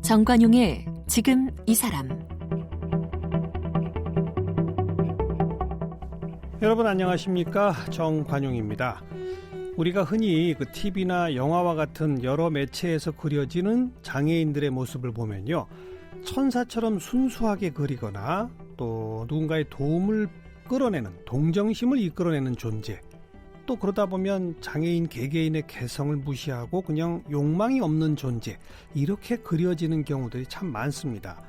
정관용의 지금 이 사람. 여러분 안녕하십니까? 정관용입니다. 우리가 흔히 그 TV나 영화와 같은 여러 매체에서 그려지는 장애인들의 모습을 보면요, 천사처럼 순수하게 그리거나 또 누군가의 도움을 끌어내는, 동정심을 이끌어내는 존재, 또 그러다 보면 장애인 개개인의 개성을 무시하고 그냥 욕망이 없는 존재, 이렇게 그려지는 경우들이 참 많습니다.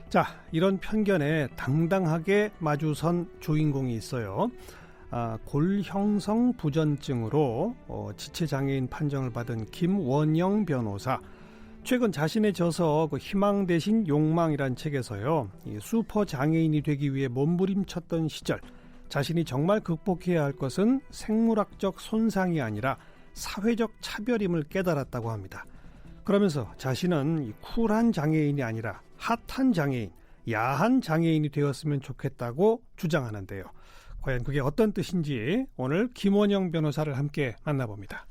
자, 이런 편견에 당당하게 마주선 주인공이 있어요. 골형성 부전증으로 지체장애인 판정을 받은 김원영 변호사. 최근 자신의 저서 희망 대신 욕망이란 책에서요, 이 슈퍼 장애인이 되기 위해 몸부림쳤던 시절, 자신이 정말 극복해야 할 것은 생물학적 손상이 아니라 사회적 차별임을 깨달았다고 합니다. 그러면서 자신은 이 쿨한 장애인이 아니라 핫한 장애인, 야한 장애인이 되었으면 좋겠다고 주장하는데요. 과연 그게 어떤 뜻인지 오늘 김원영 변호사를 함께 만나봅니다.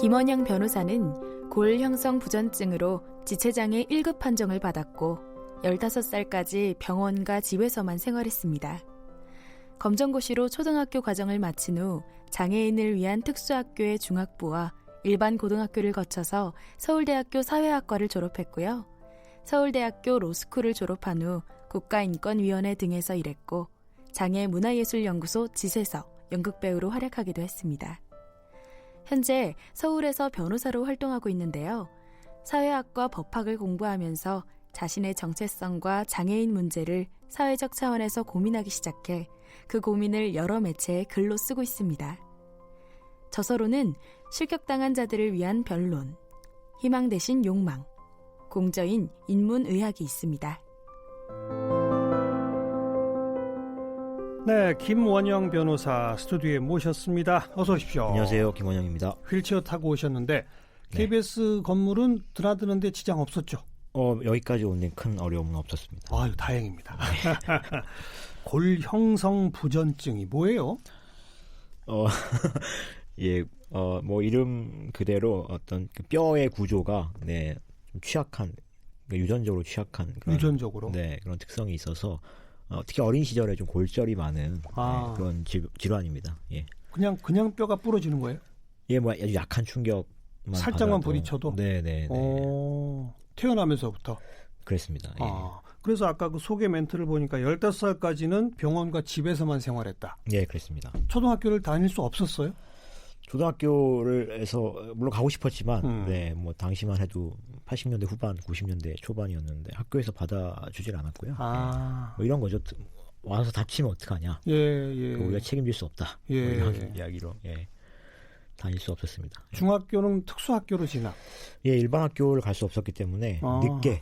김원영 변호사는 골형성 부전증으로 지체장애 1급 판정을 받았고 15살까지 병원과 집에서만 생활했습니다. 검정고시로 초등학교 과정을 마친 후 장애인을 위한 특수학교의 중학부와 일반 고등학교를 거쳐서 서울대학교 사회학과를 졸업했고요. 서울대학교 로스쿨을 졸업한 후 국가인권위원회 등에서 일했고 장애문화예술연구소 지세서 연극배우로 활약하기도 했습니다. 현재 서울에서 변호사로 활동하고 있는데요. 사회학과 법학을 공부하면서 자신의 정체성과 장애인 문제를 사회적 차원에서 고민하기 시작해 그 고민을 여러 매체에 글로 쓰고 있습니다. 저서로는 실격당한 자들을 위한 변론, 희망 대신 욕망, 공저인 인문의학이 있습니다. 네, 김원영 변호사 스튜디오에 모셨습니다. 어서 오십시오. 안녕하세요, 김원영입니다. 휠체어 타고 오셨는데 KBS 건물은 드나드는데 지장 없었죠? 여기까지 온 데 큰 어려움은 없었습니다. 아유, 다행입니다. 골형성 부전증이 뭐예요? 뭐 이름 그대로 어떤 그 뼈의 구조가 좀 취약한, 유전적으로 취약한 유전적으로 그런 특성이 있어서 특히 어린 시절에 좀 골절이 많은 그런 질환입니다. 예. 그냥 뼈가 부러지는 거예요? 예, 뭐 아주 약한 충격만 살짝만 받아도, 부딪혀도? 네. 태어나면서부터? 그렇습니다. 예. 그래서 아까 그 소개 멘트를 보니까 15살까지는 병원과 집에서만 생활했다. 예, 그렇습니다. 초등학교를 다닐 수 없었어요? 초등학교를 해서 물론 가고 싶었지만 뭐 당시만 해도 80년대 후반, 90년대 초반이었는데 학교에서 받아주질 않았고요. 뭐 이런 거죠. 와서 다치면 어떡하냐. 우리가 책임질 수 없다. 뭐 이런 이야기로 다닐 수 없었습니다. 중학교는 특수학교로 진학? 예, 일반 학교를 갈 수 없었기 때문에 늦게.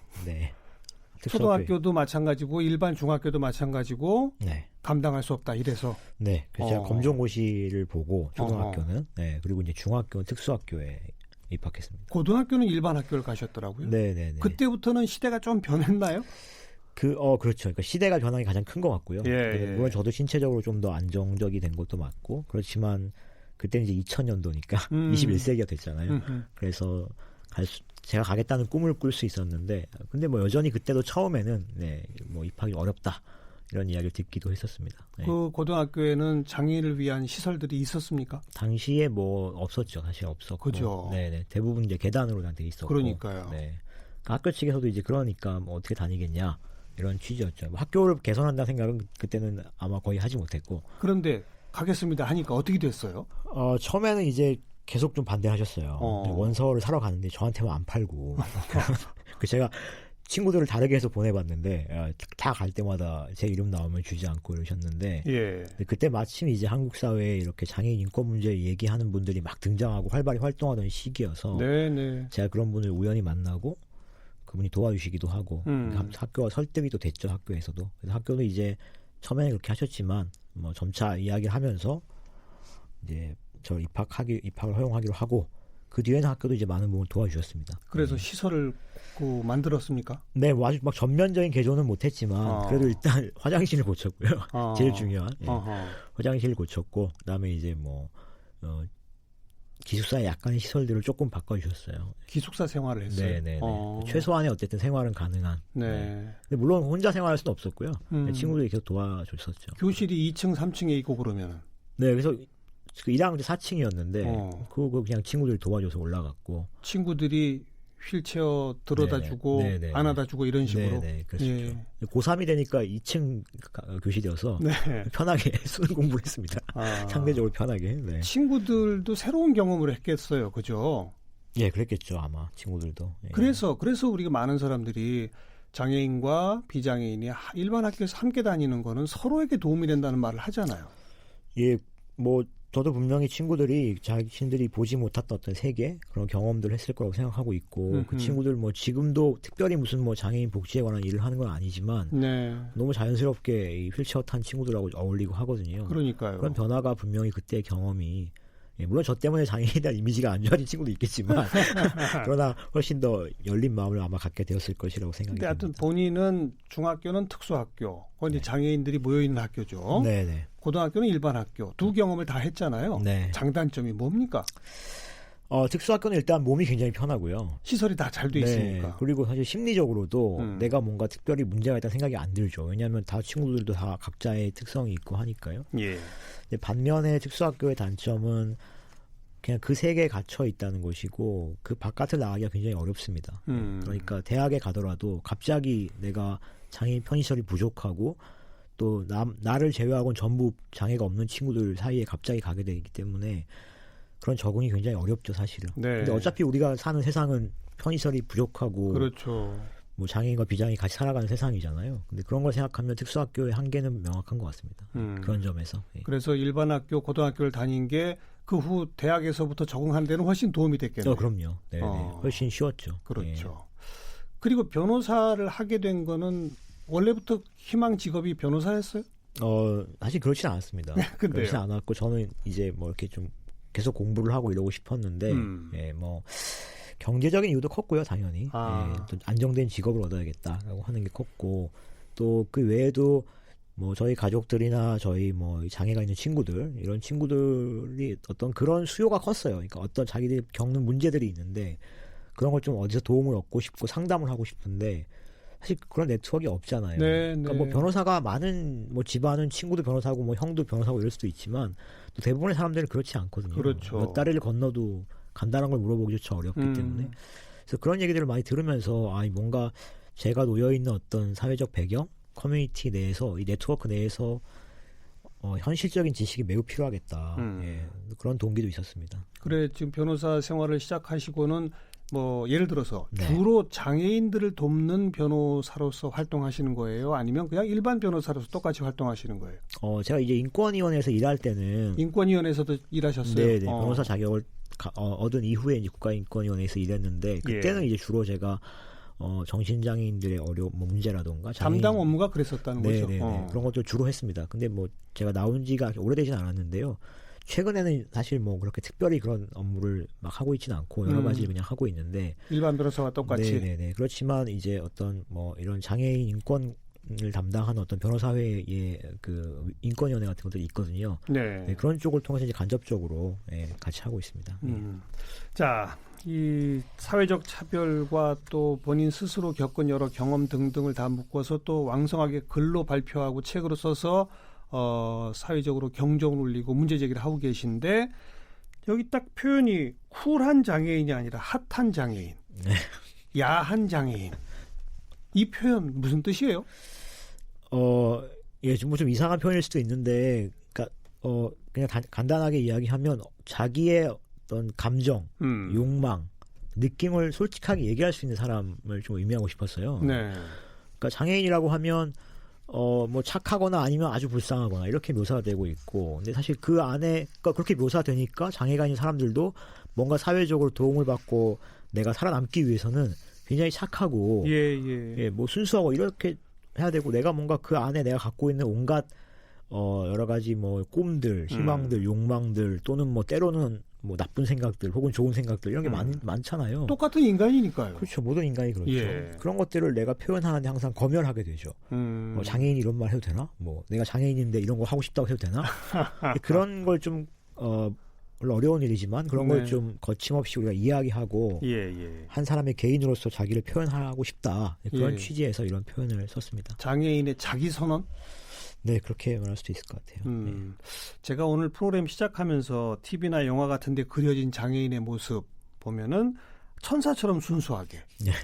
초등학교도 마찬가지고 일반 중학교도 마찬가지고 감당할 수 없다 이래서. 네, 그래서 제가 검정고시를 보고 초등학교는 그리고 이제 중학교는 특수학교에 입학했습니다. 고등학교는 일반 학교를 가셨더라고요. 네. 그때부터는 시대가 좀 변했나요? 그렇죠. 그러니까 시대가 변한 게 가장 큰 것 같고요. 물론 저도 신체적으로 좀 더 안정적이 된 것도 맞고 그렇지만 그때는 이제 2000년도니까 21세기가 됐잖아요. 그래서 제가 가겠다는 꿈을 꿀 수 있었는데, 근데 뭐 여전히 그때도 처음에는 뭐 입학이 어렵다 이런 이야기를 듣기도 했었습니다. 그 고등학교에는 장애인을 위한 시설들이 있었습니까? 당시에 뭐 없었죠. 사실 없었고. 그죠. 네. 대부분 이제 계단으로 다 돼 있었고. 그러니까요. 학교 측에서도 이제 그러니까 뭐 어떻게 다니겠냐 이런 취지였죠. 뭐 학교를 개선한다는 생각은 그때는 아마 거의 하지 못했고. 그런데 가겠습니다 하니까 어떻게 됐어요? 처음에는 이제 계속 좀 반대하셨어요. 원서를 사러 가는데 저한테만 안 팔고. 제가 친구들을 다르게 해서 보내봤는데 다 갈 때마다 제 이름 나오면 주지 않고 이러셨는데 그때 마침 이제 한국 사회에 이렇게 장애인 인권 문제 얘기하는 분들이 막 등장하고 활발히 활동하던 시기여서 제가 그런 분을 우연히 만나고 그분이 도와주시기도 하고 학교가 설득이 또 됐죠. 학교에서도. 그래서 학교는 이제 처음에는 그렇게 하셨지만 뭐 점차 이야기를 하면서 이제 저 입학을 허용하기로 하고 그 뒤에는 학교도 이제 많은 부분 도와주셨습니다. 그래서 시설을 만들었습니까? 네, 뭐 아주 막 전면적인 개조는 못했지만 그래도 일단 화장실을 고쳤고요. 제일 중요한 화장실을 고쳤고 그다음에 이제 뭐 기숙사의 약간의 시설들을 조금 바꿔주셨어요. 기숙사 생활을 했어요. 네네. 최소한의 어쨌든 생활은 가능한. 네. 근데 물론 혼자 생활할 수는 없었고요. 친구들이 계속 도와줬었죠. 교실이 2층, 3층에 있고 그러면. 네, 그래서 그 1학년 때 4층이었는데 그거 그냥 친구들이 도와줘서 올라갔고. 친구들이 휠체어 들어다주고 안아다주고 이런 식으로. 네, 그랬었죠. 고3이 되니까 2층 교실이어서 편하게 수능 공부를 했습니다. 상대적으로 편하게. 네. 친구들도 새로운 경험을 했겠어요, 그죠? 예, 그랬겠죠 아마 친구들도. 예. 그래서 우리가 많은 사람들이 장애인과 비장애인이 일반 학교에서 함께 다니는 거는 서로에게 도움이 된다는 말을 하잖아요. 예, 뭐 저도 분명히 친구들이 자신들이 보지 못했던 어떤 세계 그런 경험들을 했을 거라고 생각하고 있고 그 친구들 뭐 지금도 특별히 무슨 뭐 장애인 복지에 관한 일을 하는 건 아니지만 너무 자연스럽게 이 휠체어 탄 친구들하고 어울리고 하거든요. 그러니까요. 그런 변화가 분명히 그때 경험이 물론 저 때문에 장애인에 대한 이미지가 안 좋아진 친구도 있겠지만 그러나 훨씬 더 열린 마음을 아마 갖게 되었을 것이라고 생각이 듭니다. 하여튼 본인은 중학교는 특수학교, 이제 장애인들이 모여있는 학교죠. 네네. 고등학교는 일반 학교. 두 경험을 다 했잖아요. 네. 장단점이 뭡니까? 특수학교는 일단 몸이 굉장히 편하고요. 시설이 다 잘 돼 있으니까. 그리고 사실 심리적으로도 내가 뭔가 특별히 문제가 있다는 생각이 안 들죠. 왜냐하면 다 친구들도 다 각자의 특성이 있고 하니까요. 예. 근데 반면에 특수학교의 단점은 그냥 그 세계에 갇혀 있다는 것이고 그 바깥을 나가기가 굉장히 어렵습니다. 그러니까 대학에 가더라도 갑자기 내가 장애인 편의시설이 부족하고 또 나를 제외하고는 전부 장애가 없는 친구들 사이에 갑자기 가게 되기 때문에 그런 적응이 굉장히 어렵죠, 사실은. 네. 근데 어차피 우리가 사는 세상은 편의시설이 부족하고 그렇죠. 뭐 장애인과 비장애인이 같이 살아가는 세상이잖아요. 근데 그런 걸 생각하면 특수학교의 한계는 명확한 것 같습니다. 그런 점에서. 예. 그래서 일반 학교, 고등학교를 다닌 게 그 후 대학에서부터 적응하는 데는 훨씬 도움이 됐겠네요. 그럼요. 네, 훨씬 쉬웠죠. 그렇죠. 예. 그리고 변호사를 하게 된 거는 원래부터 희망 직업이 변호사였어요? 사실 그렇진 않았습니다. 그렇진 않았고 저는 이제 뭐 이렇게 좀 계속 공부를 하고 이러고 싶었는데 예, 뭐 경제적인 이유도 컸고요, 당연히. 예, 또 안정된 직업을 얻어야겠다라고 하는 게 컸고 또 그 외에도 뭐 저희 가족들이나 저희 뭐 장애가 있는 친구들 이런 친구들이 어떤 그런 수요가 컸어요. 그러니까 어떤 자기들이 겪는 문제들이 있는데 그런 걸 좀 어디서 도움을 얻고 싶고 상담을 하고 싶은데 사실 그런 네트워크가 없잖아요. 그러니까 뭐 변호사가 많은 뭐 집안은 친구도 변호사고 뭐 형도 변호사고 이럴 수도 있지만 또 대부분의 사람들은 그렇지 않거든요. 그렇죠. 몇 다리를 건너도 간단한 걸 물어보기조차 어렵기 때문에 그래서 그런 얘기들을 많이 들으면서 뭔가 제가 놓여 있는 어떤 사회적 배경, 커뮤니티 내에서 이 네트워크 내에서 현실적인 지식이 매우 필요하겠다. 예, 그런 동기도 있었습니다. 그래 지금 변호사 생활을 시작하시고는 뭐 예를 들어서 주로 장애인들을 돕는 변호사로서 활동하시는 거예요? 아니면 그냥 일반 변호사로서 똑같이 활동하시는 거예요? 제가 이제 인권위원회에서 일할 때는 인권위원회에서도 일하셨어요? 네, 변호사 자격을 얻은 이후에 이제 국가인권위원회에서 일했는데 그때는 이제 주로 제가 정신장애인들의 문제라던가 담당 업무가 그랬었다는 거죠. 그런 것도 주로 했습니다. 근데 뭐 제가 나온 지가 오래되진 않았는데요. 최근에는 사실 뭐 그렇게 특별히 그런 업무를 막 하고 있지는 않고 여러 가지 그냥 하고 있는데 일반 변호사와 똑같이. 네네네. 그렇지만 이제 어떤 뭐 이런 장애인 인권을 담당하는 어떤 변호사회의 그 인권위원회 같은 것들이 있거든요. 네, 그런 쪽을 통해서 이제 간접적으로 같이 하고 있습니다. 자, 이 사회적 차별과 또 본인 스스로 겪은 여러 경험 등등을 다 묶어서 또 왕성하게 글로 발표하고 책으로 써서 사회적으로 경종을 울리고 문제 제기를 하고 계신데 여기 딱 표현이 쿨한 장애인이 아니라 핫한 장애인, 야한 장애인. 이 표현 무슨 뜻이에요? 예, 좀 이상한 표현일 수도 있는데, 그러니까 그냥 간단하게 이야기하면 자기의 어떤 감정, 욕망, 느낌을 솔직하게 얘기할 수 있는 사람을 좀 의미하고 싶었어요. 그러니까 장애인이라고 하면 뭐 착하거나 아니면 아주 불쌍하거나 이렇게 묘사가 되고 있고, 근데 사실 그 안에 그러니까 그렇게 묘사되니까 장애가 있는 사람들도 뭔가 사회적으로 도움을 받고 내가 살아남기 위해서는 굉장히 착하고 뭐 순수하고 이렇게 해야 되고, 내가 뭔가 그 안에 내가 갖고 있는 온갖 여러 가지 뭐 꿈들, 희망들, 욕망들 또는 뭐 때로는 뭐 나쁜 생각들 혹은 좋은 생각들 이런 게 많잖아요. 똑같은 인간이니까요. 그렇죠. 모든 인간이 그렇죠. 예. 그런 것들을 내가 표현하는데 항상 검열하게 되죠. 뭐 장애인이 이런 말 해도 되나? 뭐 내가 장애인인데 이런 거 하고 싶다고 해도 되나? 그런 걸 좀 물론 어려운 일이지만 그런 걸 좀 거침없이 우리가 이야기하고 한 사람의 개인으로서 자기를 표현하고 싶다. 그런 취지에서 이런 표현을 썼습니다. 장애인의 자기 선언? 네, 그렇게 말할 수도 있을 것 같아요. 제가 오늘 프로그램 시작하면서 TV나 영화 같은 데 그려진 장애인의 모습 보면은 천사처럼 순수하게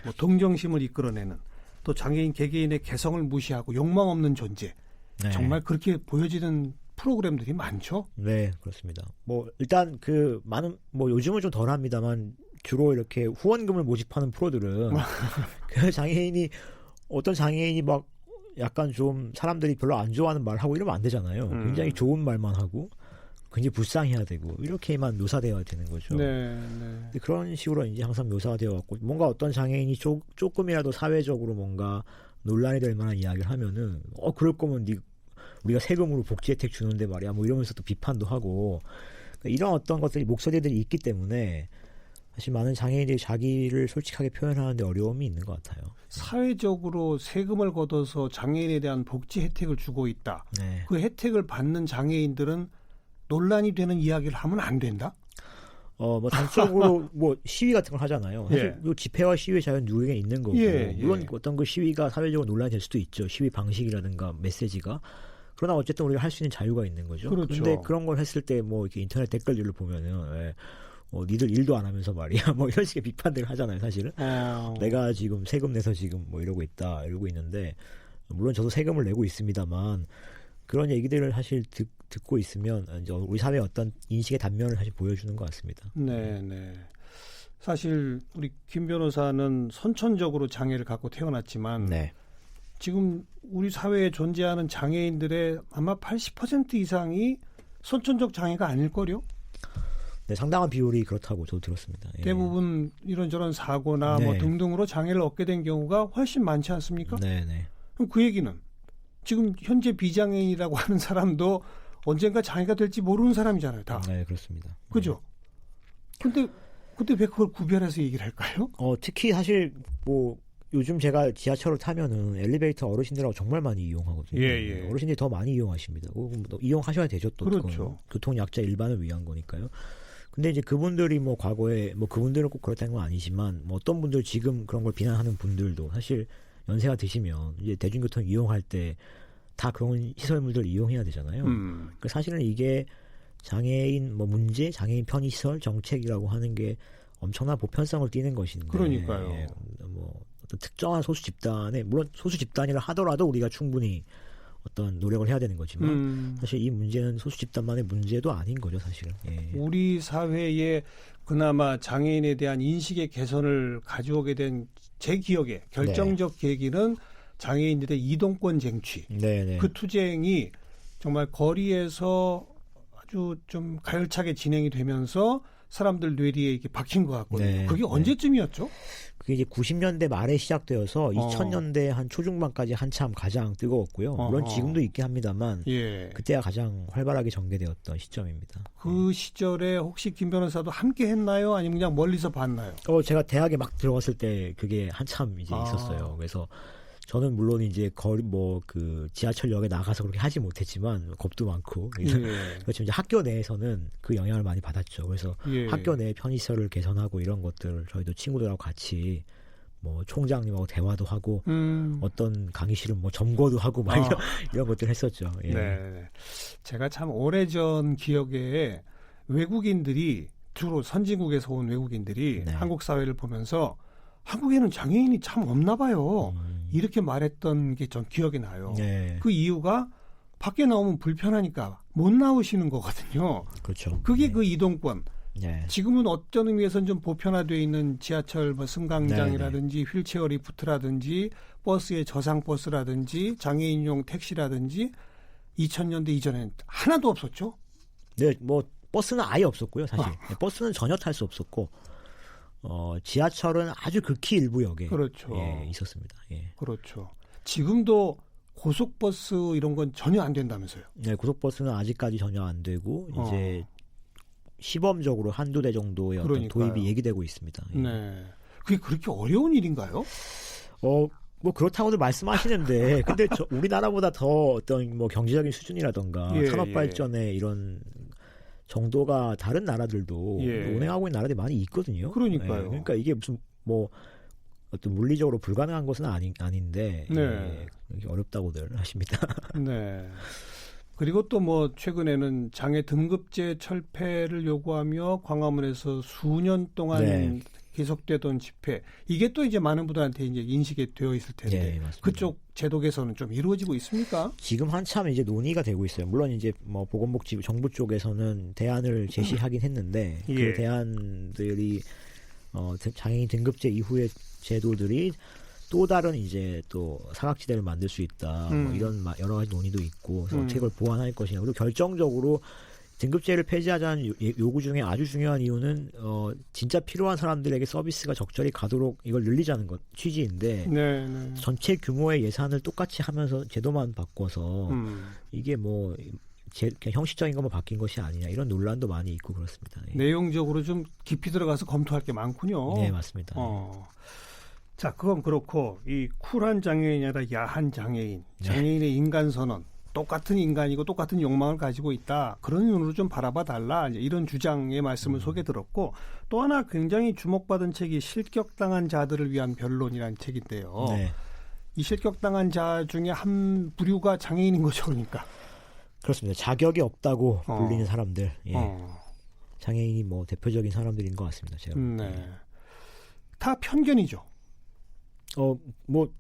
뭐 동정심을 이끌어내는 또 장애인 개개인의 개성을 무시하고 욕망 없는 존재. 정말 그렇게 보여지는 프로그램들이 많죠? 네, 그렇습니다. 뭐 일단 그 많은 뭐 요즘은 좀 덜합니다만 주로 이렇게 후원금을 모집하는 프로들은 그 장애인이 어떤 장애인이 막 약간 좀 사람들이 별로 안 좋아하는 말 하고 이러면 안 되잖아요. 굉장히 좋은 말만 하고 굉장히 불쌍해야 되고 이렇게만 묘사되어야 되는 거죠. 네. 근데 그런 식으로 이제 항상 묘사되어 왔고 뭔가 어떤 장애인이 조금이라도 사회적으로 뭔가 논란이 될 만한 이야기를 하면은 그럴 거면 우리가 세금으로 복지 혜택 주는데 말이야 뭐 이러면서 또 비판도 하고 그러니까 이런 어떤 것들이 목소리들이 있기 때문에 사실 많은 장애인들이 자기를 솔직하게 표현하는데 어려움이 있는 것 같아요. 사회적으로 세금을 걷어서 장애인에 대한 복지 혜택을 주고 있다. 네. 그 혜택을 받는 장애인들은 논란이 되는 이야기를 하면 안 된다? 뭐 단적으로 뭐 시위 같은 걸 하잖아요. 사실 집회와 시위의 자유는 누구에게 있는 거고 물론 어떤 그 시위가 사회적으로 논란이 될 수도 있죠. 시위 방식이라든가 메시지가. 그러나 어쨌든 우리가 할 수 있는 자유가 있는 거죠. 그렇죠. 그런데 그런 걸 했을 때 뭐 이렇게 인터넷 댓글들을 보면은 니들 일도 안 하면서 말이야 뭐 이런 식의 비판들을 하잖아요. 사실은 내가 지금 세금 내서 지금 뭐 이러고 있는데 물론 저도 세금을 내고 있습니다만 그런 얘기들을 사실 듣고 있으면 이제 우리 사회의 어떤 인식의 단면을 사실 보여주는 것 같습니다. 네. 사실 우리 김 변호사는 선천적으로 장애를 갖고 태어났지만 지금 우리 사회에 존재하는 장애인들의 아마 80% 이상이 선천적 장애가 아닐걸요? 네, 상당한 비율이 그렇다고 저도 들었습니다. 대부분 이런저런 사고나 뭐 등등으로 장애를 얻게 된 경우가 훨씬 많지 않습니까? 네. 그럼 그 얘기는 지금 현재 비장애인이라고 하는 사람도 언젠가 장애가 될지 모르는 사람이잖아요, 다. 네, 그렇습니다. 그죠? 근데 왜 그걸 구별해서 얘기를 할까요? 특히 사실 뭐 요즘 제가 지하철을 타면은 엘리베이터 어르신들하고 정말 많이 이용하거든요. 어르신들이 더 많이 이용하십니다. 이용하셔야 되죠. 또 그렇죠. 교통 약자 일반을 위한 거니까요. 근데 이제 그분들이 뭐 과거에 뭐 그분들은 꼭 그렇다는 건 아니지만 뭐 어떤 분들 지금 그런 걸 비난하는 분들도 사실 연세가 드시면 이제 대중교통 이용할 때 다 그런 시설물들 이용해야 되잖아요. 그러니까 사실은 이게 장애인 뭐 문제, 장애인 편의시설 정책이라고 하는 게 엄청난 보편성을 띠는 것인데. 그러니까요. 뭐 어떤 특정한 소수 집단에 물론 소수 집단이라 하더라도 우리가 충분히 어떤 노력을 해야 되는 거지만 사실 이 문제는 소수 집단만의 문제도 아닌 거죠, 사실은. 우리 사회에 그나마 장애인에 대한 인식의 개선을 가져오게 된 제 기억에 결정적 계기는 장애인들의 이동권 쟁취. 그 투쟁이 정말 거리에서 아주 좀 가열차게 진행이 되면서 사람들 뇌리에 이렇게 박힌 것 같거든요. 그게 언제쯤이었죠? 그게 이제 90년대 말에 시작되어서 2000년대 한 초중반까지 한참 가장 뜨거웠고요. 물론 지금도 있긴 합니다만 그때가 가장 활발하게 전개되었던 시점입니다. 그 시절에 혹시 김 변호사도 함께 했나요? 아니면 그냥 멀리서 봤나요? 제가 대학에 막 들어갔을 때 그게 한참 이제 있었어요. 그래서 저는 물론 이제 그 지하철역에 나가서 그렇게 하지 못했지만 겁도 많고 그렇지만 이제 학교 내에서는 그 영향을 많이 받았죠. 그래서 학교 내 편의시설을 개선하고 이런 것들 저희도 친구들하고 같이 뭐 총장님하고 대화도 하고 어떤 강의실은 뭐 점거도 하고 막 이런 것들 했었죠. 네, 제가 참 오래전 기억에 외국인들이 주로 선진국에서 온 외국인들이 한국 사회를 보면서 한국에는 장애인이 참 없나 봐요. 이렇게 말했던 게 전 기억이 나요. 그 이유가 밖에 나오면 불편하니까 못 나오시는 거거든요. 그렇죠. 그게 그 이동권. 지금은 어떤 의미에서는 좀 보편화되어 있는 지하철 뭐 승강장이라든지 휠체어 리프트라든지 버스의 저상버스라든지 장애인용 택시라든지 2000년대 이전엔 하나도 없었죠. 네, 뭐 버스는 아예 없었고요. 사실 버스는 전혀 탈 수 없었고 지하철은 아주 극히 일부 역에 있었습니다. 그렇죠. 지금도 고속버스 이런 건 전혀 안 된다면서요? 네, 고속버스는 아직까지 전혀 안 되고 이제 시범적으로 한두 대 정도의 어떤 그러니까요. 도입이 얘기되고 있습니다. 예. 네. 그게 그렇게 어려운 일인가요? 뭐 그렇다고도 말씀하시는데, 근데 우리나라보다 더 어떤 뭐 경제적인 수준이라던가 예, 산업 발전의 이런 정도가 다른 나라들도 운행하고 있는 나라들이 많이 있거든요. 그러니까요. 예, 그러니까 이게 무슨 뭐 어떤 물리적으로 불가능한 것은 아닌데 네. 예, 어렵다고들 하십니다. 네. 그리고 또 뭐 최근에는 장애 등급제 철폐를 요구하며 광화문에서 수년 동안 네. 계속되던 집회, 이게 또 이제 많은 분들한테 이제 인식이 되어 있을 텐데 네, 맞습니다. 그쪽 제도 개선은 좀 이루어지고 있습니까? 지금 한참 이제 논의가 되고 있어요. 물론 이제 뭐 보건복지 정부 쪽에서는 대안을 제시하긴 했는데 예. 그 대안들이 장애인 등급제 이후의 제도들이 또 다른 이제 또 사각지대를 만들 수 있다. 뭐 이런 여러 가지 논의도 있고 그래서 어떻게 그걸 보완할 것이냐. 그리고 결정적으로 등급제를 폐지하자는 요구 중에 아주 중요한 이유는 진짜 필요한 사람들에게 서비스가 적절히 가도록 이걸 늘리자는 것 취지인데 네, 네. 전체 규모의 예산을 똑같이 하면서 제도만 바꿔서 이게 뭐 그냥 형식적인 것만 바뀐 것이 아니냐 이런 논란도 많이 있고 그렇습니다. 예. 내용적으로 좀 깊이 들어가서 검토할 게 많군요. 네, 맞습니다. 자, 그건 그렇고 이 쿨한 장애인이 아니라 야한 장애인, 장애인의 인간 선언, 똑같은 인간이고 똑같은 욕망을 가지고 있다. 그런 눈으로 좀 바라봐 달라. 이런 주장의 말씀을 소개 들었고, 또 하나 굉장히 주목받은 책이 실격당한 자들을 위한 변론이라는 책인데요. 네. 이 실격당한 자 중에 한 부류가 장애인인 거죠, 그러니까. 그렇습니다. 자격이 없다고 불리는 사람들, 예. 장애인이 뭐 대표적인 사람들인 것 같습니다. 제가. 네. 다 편견이죠. 뭐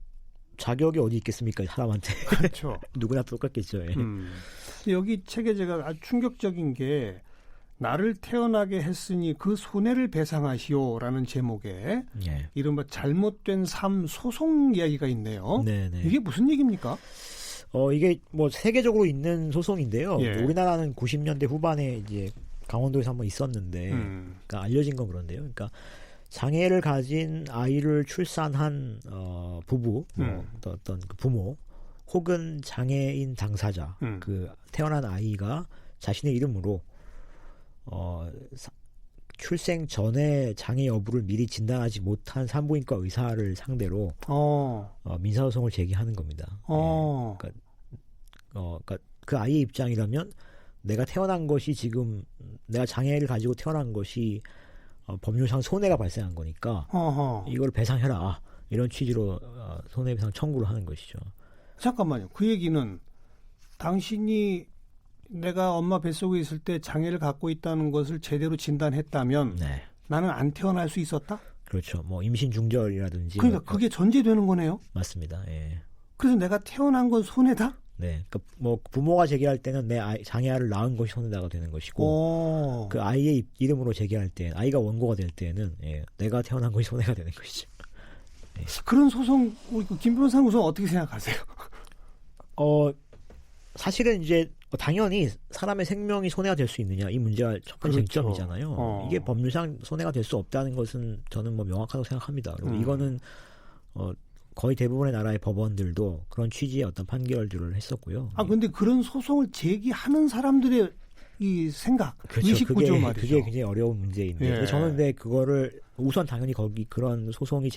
자격이 어디 있겠습니까, 사람한테. 그렇죠. 누구나 똑같겠죠. 예. 여기 책에 제가 아주 충격적인 게 나를 태어나게 했으니 그 손해를 배상하시오라는 제목의 예. 이른바 잘못된 삶 소송 이야기가 있네요. 네네. 이게 무슨 얘기입니까? 이게 뭐 세계적으로 있는 소송인데요. 예. 우리나라는 90년대 후반에 이제 강원도에서 한번 있었는데, 그러니까 알려진 건 그런데요. 그러니까 장애를 가진 아이를 출산한 부부, 어떤 그 부모 혹은 장애인 당사자, 그 태어난 아이가 자신의 이름으로 출생 전에 장애 여부를 미리 진단하지 못한 산부인과 의사를 상대로 민사소송을 제기하는 겁니다. 예. 그러니까 그 아이의 입장이라면 내가 태어난 것이 지금 내가 장애를 가지고 태어난 것이 법률상 손해가 발생한 거니까 이걸 배상해라 이런 취지로 손해배상 청구를 하는 것이죠. 잠깐만요. 그 얘기는 당신이 내가 엄마 뱃속에 있을 때 장애를 갖고 있다는 것을 제대로 진단했다면 네. 나는 안 태어날 수 있었다? 그렇죠. 뭐 임신 중절이라든지. 그러니까 그게 전제되는 거네요. 맞습니다. 예. 그래서 내가 태어난 건 손해다? 네. 그러니까 뭐 부모가 제기할 때는 내 장애아를 낳은 것이 손해다가 되는 것이고 그 아이의 이름으로 제기할 때 아이가 원고가 될 때는 내가 태어난 것이 손해가 되는 것이죠. 네. 그런 소송 우리 김 변호사님 우선 어떻게 생각하세요? 사실은 이제 당연히 사람의 생명이 손해가 될 수 있느냐 이 문제가 첫 번째 그렇죠. 쟁점이잖아요. 이게 법률상 손해가 될 수 없다는 것은 저는 뭐 명확하다고 생각합니다. 그리고 이거는 거의 대부분의 나라의 법원들도 그런 취지의 어떤 판결들을 했었고요. 근데 그런 소송을 제기하는 사람들의 이 생각, 그렇죠. 의식 구조 말이죠. 그게 굉장히 어려운 문제인데 저는 근데 그거를 우선 당연히 그런 소송이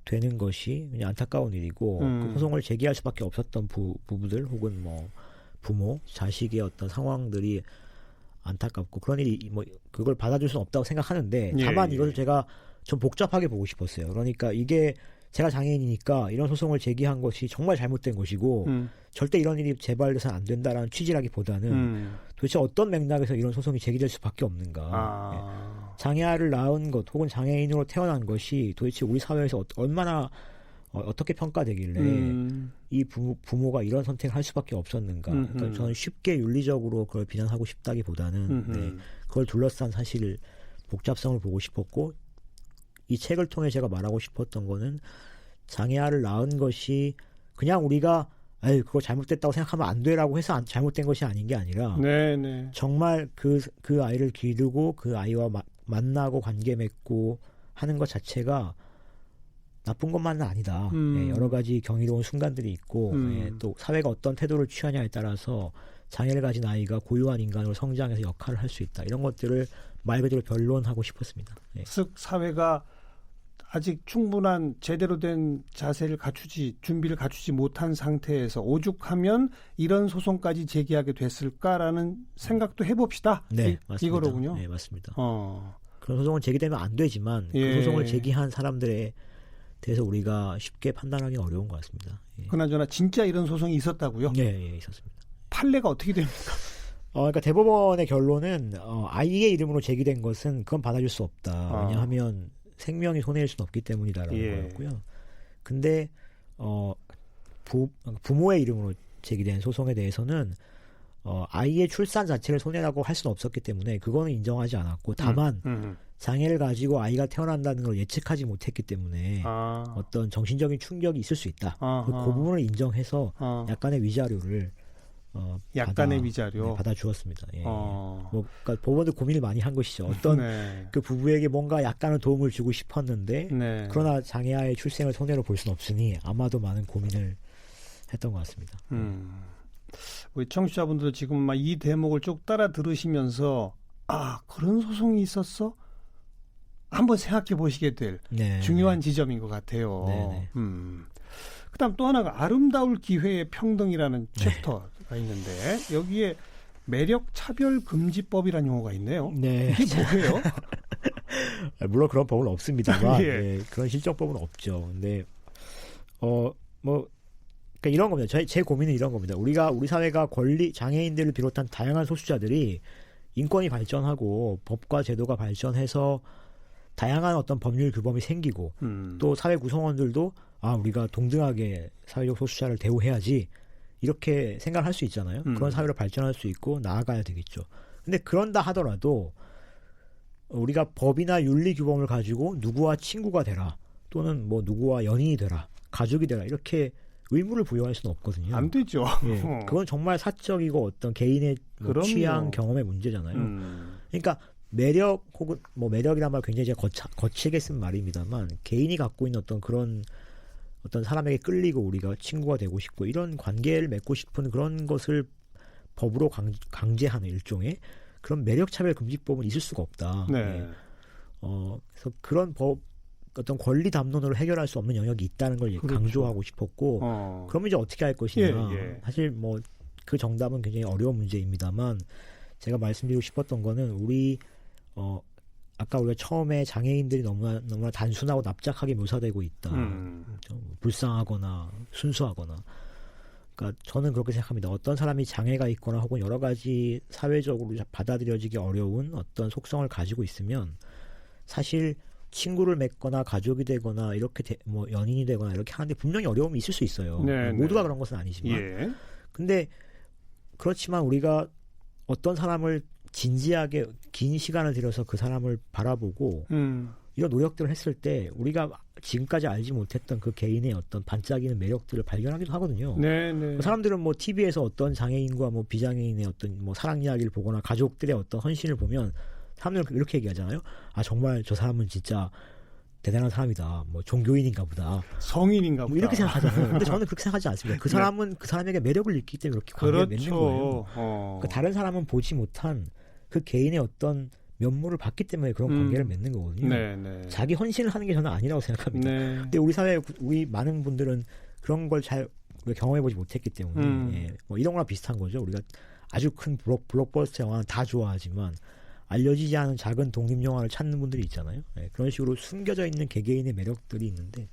되는 것이 그냥 안타까운 일이고 그 소송을 제기할 수밖에 없었던 부부들 혹은 뭐 부모, 자식의 어떤 상황들이 안타깝고 그런 일이 뭐 그걸 받아줄 수는 없다고 생각하는데 다만 이것을 제가 좀 복잡하게 보고 싶었어요. 그러니까 이게 제가 장애인이니까 이런 소송을 제기한 것이 정말 잘못된 것이고 절대 이런 일이 재발돼서는 안 된다라는 취지라기보다는 도대체 어떤 맥락에서 이런 소송이 제기될 수밖에 없는가. 장애아를 낳은 것 혹은 장애인으로 태어난 것이 도대체 우리 사회에서 얼마나 어떻게 평가되길래 이 부모가 이런 선택을 할 수밖에 없었는가. 그러니까 저는 쉽게 윤리적으로 그걸 비난하고 싶다기보다는 그걸 둘러싼 사실 복잡성을 보고 싶었고 이 책을 통해 제가 말하고 싶었던 거는 장애아를 낳은 것이 그냥 우리가 그거 잘못됐다고 생각하면 안 돼라고 해서 잘못된 것이 아닌 게 아니라 정말 그 아이를 기르고 그 아이와 만나고 관계 맺고 하는 것 자체가 나쁜 것만은 아니다. 여러 가지 경이로운 순간들이 있고 또 사회가 어떤 태도를 취하냐에 따라서 장애를 가진 아이가 고유한 인간으로 성장해서 역할을 할 수 있다. 이런 것들을 말 그대로 변론하고 싶었습니다. 예. 즉 사회가 아직 충분한 제대로 된 준비를 갖추지 못한 상태에서 오죽하면 이런 소송까지 제기하게 됐을까라는 생각도 해봅시다. 네, 맞습니다. 이거로군요. 네, 맞습니다. 그런 소송은 제기되면 안 되지만 그 소송을 제기한 사람들에 대해서 우리가 쉽게 판단하기 어려운 것 같습니다. 예. 그나저나 진짜 이런 소송이 있었다고요? 예, 있었습니다. 판례가 어떻게 됩니까? 그러니까 대법원의 결론은 아이의 이름으로 제기된 것은 그건 받아줄 수 없다. 왜냐하면 생명이 손해일 수는 없기 때문이다라는 거였고요. 근데 부모의 이름으로 제기된 소송에 대해서는 아이의 출산 자체를 손해라고 할 수는 없었기 때문에 그거는 인정하지 않았고 다만 장애를 가지고 아이가 태어난다는 걸 예측하지 못했기 때문에 어떤 정신적인 충격이 있을 수 있다. 그 부분을 인정해서 약간의 위자료를 위자료 받아 주었습니다. 예. 그러니까 법원도 고민을 많이 한 것이죠. 어떤 그 부부에게 뭔가 약간의 도움을 주고 싶었는데 그러나 장애아의 출생을 손해로 볼 수는 없으니 아마도 많은 고민을 했던 것 같습니다. 우리 청취자분들도 지금 막 이 대목을 쭉 따라 들으시면서 그런 소송이 있었어? 한번 생각해 보시게 될 중요한 지점인 것 같아요. 그다음 또 하나가 아름다울 기회의 평등이라는 챕터가 있는데 여기에 매력 차별 금지법이라는 용어가 있네요. 네. 이게 뭐예요? 물론 그런 법은 없습니다만 예. 그런 실정법은 없죠. 근데 그러니까 이런 겁니다. 제 고민은 이런 겁니다. 우리 사회가 장애인들을 비롯한 다양한 소수자들이 인권이 발전하고 법과 제도가 발전해서 다양한 어떤 법률 규범이 생기고 또 사회 구성원들도 우리가 동등하게 사회적 소수자를 대우해야지 이렇게 생각을 할 수 있잖아요. 그런 사회로 발전할 수 있고 나아가야 되겠죠. 근데 그런다 하더라도 우리가 법이나 윤리 규범을 가지고 누구와 친구가 되라 또는 뭐 누구와 연인이 되라 가족이 되라 이렇게 의무를 부여할 수는 없거든요. 안 되죠. 예, 그건 정말 사적이고 어떤 개인의 취향 경험의 문제잖아요. 그러니까 매력 혹은 매력이란 말 굉장히 제가 거칠게 쓴 말입니다만 개인이 갖고 있는 어떤 그런 어떤 사람에게 끌리고 우리가 친구가 되고 싶고 이런 관계를 맺고 싶은 그런 것을 법으로 강제하는 일종의 그런 매력차별 금지법은 있을 수가 없다. 네. 그래서 그런 어떤 권리 담론으로 해결할 수 없는 영역이 있다는 걸 그렇죠. 강조하고 싶었고 그러면 이제 어떻게 할 것이냐. 사실 그 정답은 굉장히 어려운 문제입니다만 제가 말씀드리고 싶었던 거는 아까 우리가 처음에 장애인들이 너무나 단순하고 납작하게 묘사되고 있다. 불쌍하거나 순수하거나. 그러니까 저는 그렇게 생각합니다. 어떤 사람이 장애가 있거나 혹은 여러 가지 사회적으로 받아들여지기 어려운 어떤 속성을 가지고 있으면 사실 친구를 맺거나 가족이 되거나 이렇게 연인이 되거나 이렇게 하는데 분명히 어려움이 있을 수 있어요. 모두가 그런 것은 아니지만. 근데 그렇지만 우리가 어떤 사람을 진지하게 긴 시간을 들여서 그 사람을 바라보고 이런 노력들을 했을 때 우리가 지금까지 알지 못했던 그 개인의 어떤 반짝이는 매력들을 발견하기도 하거든요. 그 사람들은 TV에서 어떤 장애인과 비장애인의 어떤 사랑 이야기를 보거나 가족들의 어떤 헌신을 보면 사람들은 이렇게 얘기하잖아요. 정말 저 사람은 진짜 대단한 사람이다. 종교인인가 보다. 성인인가 보다. 이렇게 생각하잖아요. 근데 저는 그렇게 생각하지 않습니다. 그 사람은 그 사람에게 매력을 느끼기 때문에 그렇게 관계를 맺는 거예요. 그러니까 다른 사람은 보지 못한 그 개인의 어떤 면모를 봤기 때문에 그런 관계를 맺는 거거든요. 자기 헌신을 하는 게 저는 아니라고 생각합니다. 근데 우리 사회 우리 많은 분들은 그런 걸 잘 경험해보지 못했기 때문에 이런 거랑 비슷한 거죠. 우리가 아주 큰 블록버스터 영화는 다 좋아하지만 알려지지 않은 작은 독립영화를 찾는 분들이 있잖아요. 그런 식으로 숨겨져 있는 개개인의 매력들이 있는데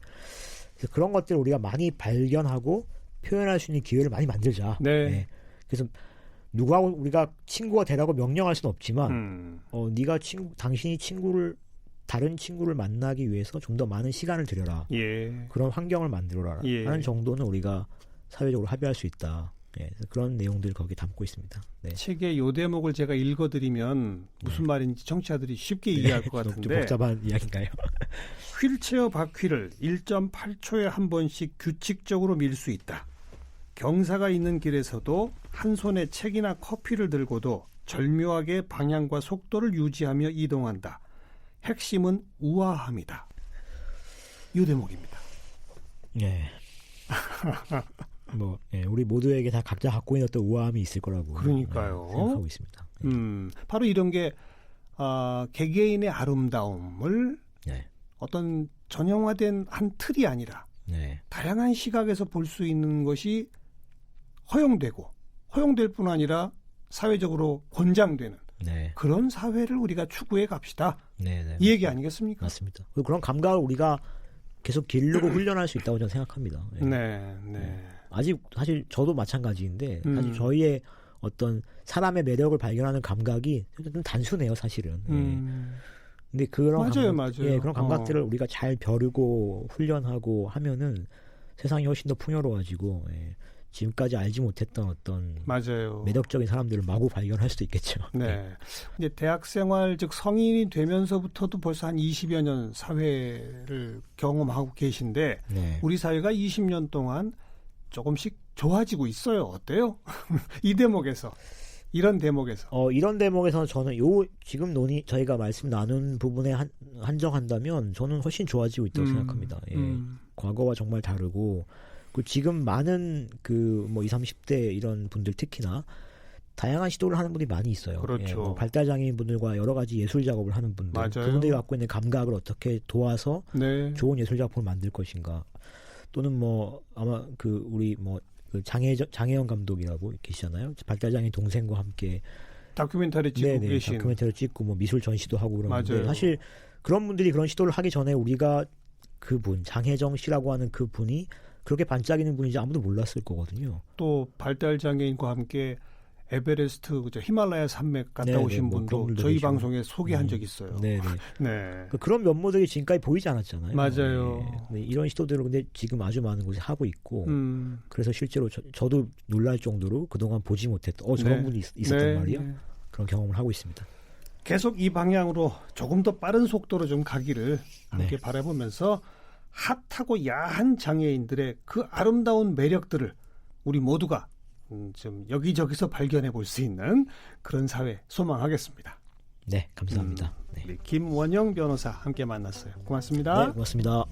그래서 그런 것들을 우리가 많이 발견하고 표현할 수 있는 기회를 많이 만들자. 그래서 누구하고 우리가 친구가 되라고 명령할 수는 없지만 당신이 다른 친구를 만나기 위해서 좀 더 많은 시간을 들여라. 그런 환경을 만들어라 하는 정도는 우리가 사회적으로 합의할 수 있다. 그런 내용들 거기에 담고 있습니다. 책의 요 대목을 제가 읽어드리면 무슨 말인지 청취자들이 쉽게 이해할 것 같은데 좀 복잡한 이야기인가요? 휠체어 바퀴를 1.8초에 한 번씩 규칙적으로 밀 수 있다. 경사가 있는 길에서도 한 손에 책이나 커피를 들고도 절묘하게 방향과 속도를 유지하며 이동한다. 핵심은 우아함이다. 이 대목입니다. 뭐 우리 모두에게 다 각자 갖고 있는 어떤 우아함이 있을 거라고 그러니까요. 생각하고 있습니다. 바로 이런 게 개개인의 아름다움을 네. 어떤 전형화된 한 틀이 아니라 네. 다양한 시각에서 볼 수 있는 것이 허용될 뿐 아니라 사회적으로 권장되는 네. 그런 사회를 우리가 추구해 갑시다. 네, 네. 이 얘기 아니겠습니까? 맞습니다. 그런 감각을 우리가 계속 기르고 훈련할 수 있다고 저는 생각합니다. 네. 아직 사실 저도 마찬가지인데 사실 저희의 어떤 사람의 매력을 발견하는 감각이 좀 단순해요, 사실은. 근데 그런 맞아요. 그런 감각들을 우리가 잘 벼르고 훈련하고 하면은 세상이 훨씬 더 풍요로워지고 지금까지 알지 못했던 어떤 맞아요. 매력적인 사람들을 마구 발견할 수도 있겠죠. 네. 이제 대학생활 즉 성인이 되면서부터도 벌써 한 20여 년 사회를 경험하고 계신데 네. 우리 사회가 20년 동안 조금씩 좋아지고 있어요. 어때요? 이 대목에서. 이런 대목에서. 이런 대목에서 저는 지금 저희가 말씀 나눈 부분에 한정한다면 저는 훨씬 좋아지고 있다고 생각합니다. 과거와 정말 다르고 지금 많은 뭐 20, 30대 이런 분들 특히나 다양한 시도를 하는 분들이 많이 있어요. 그렇죠. 뭐 발달장애인 분들과 여러 가지 예술 작업을 하는 분들, 맞아요. 그분들이 갖고 있는 감각을 어떻게 도와서 네. 좋은 예술 작품을 만들 것인가, 또는 뭐 아마 우리 장혜영 감독이라고 계시잖아요. 발달장애인 동생과 함께 다큐멘터리 찍고 계신. 다큐멘터리 찍고 뭐 미술 전시도 하고 그러는데 맞아요. 사실 그런 분들이 그런 시도를 하기 전에 우리가 그분 장혜정 씨라고 하는 그 분이 그렇게 반짝이는 분인지 아무도 몰랐을 거거든요. 또 발달장애인과 함께 에베레스트 히말라야 산맥 갔다 오신 분도 저희 계시고. 방송에 소개한 적이 있어요. 네네. 네. 그런 면모들이 지금까지 보이지 않았잖아요. 맞아요. 네, 이런 시도들을 근데 지금 아주 많은 곳이 하고 있고 그래서 실제로 저도 놀랄 정도로 그동안 보지 못했던 저런 분이 있었단 말이야. 그런 경험을 하고 있습니다. 계속 이 방향으로 조금 더 빠른 속도로 좀 가기를 함께 네. 바라보면서 핫하고 야한 장애인들의 그 아름다운 매력들을 우리 모두가 좀 여기저기서 발견해 볼 수 있는 그런 사회 소망하겠습니다. 네, 감사합니다. 네. 김원영 변호사 함께 만났어요. 고맙습니다. 네, 고맙습니다.